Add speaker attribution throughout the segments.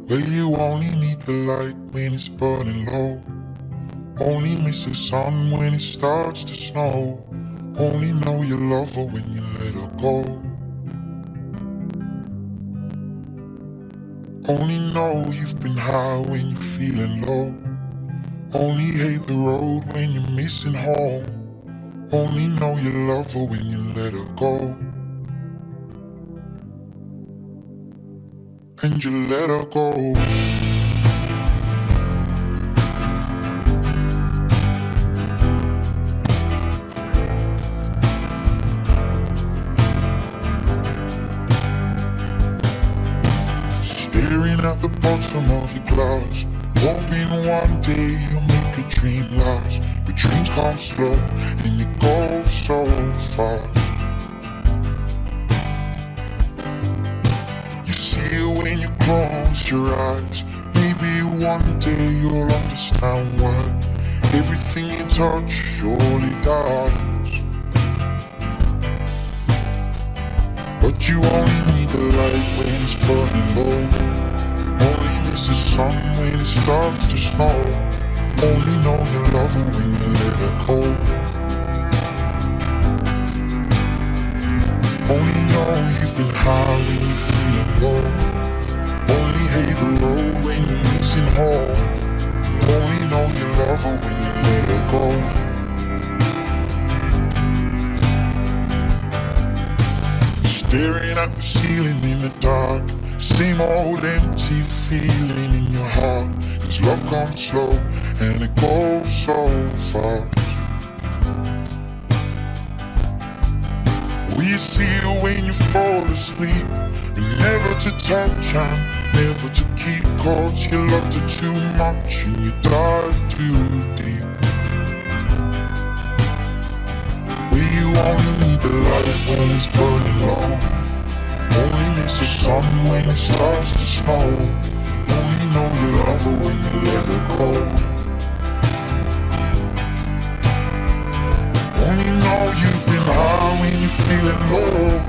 Speaker 1: Where you only need the light when it's burning low. Only miss the sun when it starts to snow. Only know you love her when you let her go. Only know you've been high when you're feeling low. Only hate the road when you're missing home. Only know you love her when you let her go. And you let her go. Staring at the bottom of your glass, hoping one day you'll make a dream last. But dreams come slow and you go so fast. You see it when you close your eyes. Maybe one day you'll understand why everything you touch surely dies. But you only need the light when it's burning low. Only miss the sun when it starts to snow. Only know you love her when you let her go. Only know you've been high when you're feeling low. Only hate the road when you're missing home. Only know you love her when you let her go. Staring at the ceiling in the dark, same old empty feeling in your heart. 'Cause love comes slow and it goes so fast. We see you when you fall asleep, but never to touch and never to keep. 'Cause you loved her too much and you dive too deep. Where you only need the light when it's burning low. Only miss the sun when it starts to snow. Only know you love her when you let her go. Only know you've been high when you're feeling low.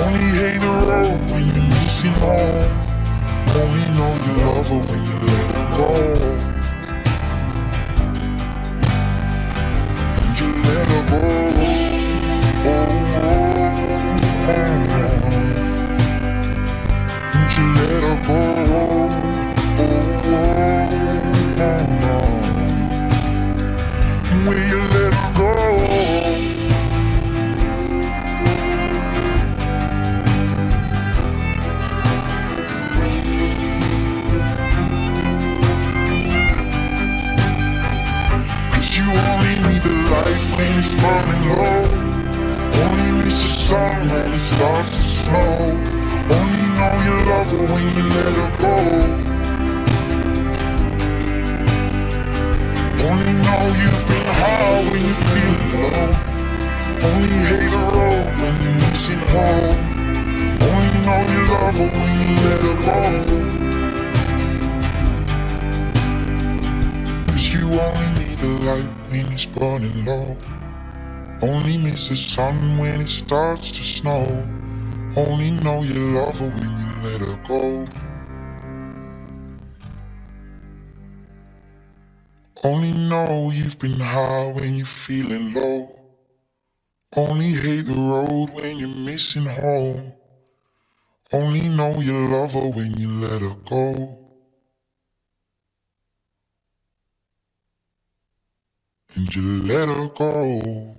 Speaker 1: Only hate the road when you're missing home. Only know you love her when you let her go. And you let her go. And you let her go. Will you let her go? 'Cause you only need the light when it's burning low. Only miss the sun when it starts to snow. Only know you love her when you let her go. Only know you've been high when you're feeling low. Only hate the road when you're missing home. Only know you love her when you let her go. 'Cause you only need the light when it's burning low. Only miss the sun when it starts to snow. Only know you love her when you let her go. Only know you've been high when you're feeling low. Only hate the road when you're missing home. Only know you love her when you let her go. And you let her go.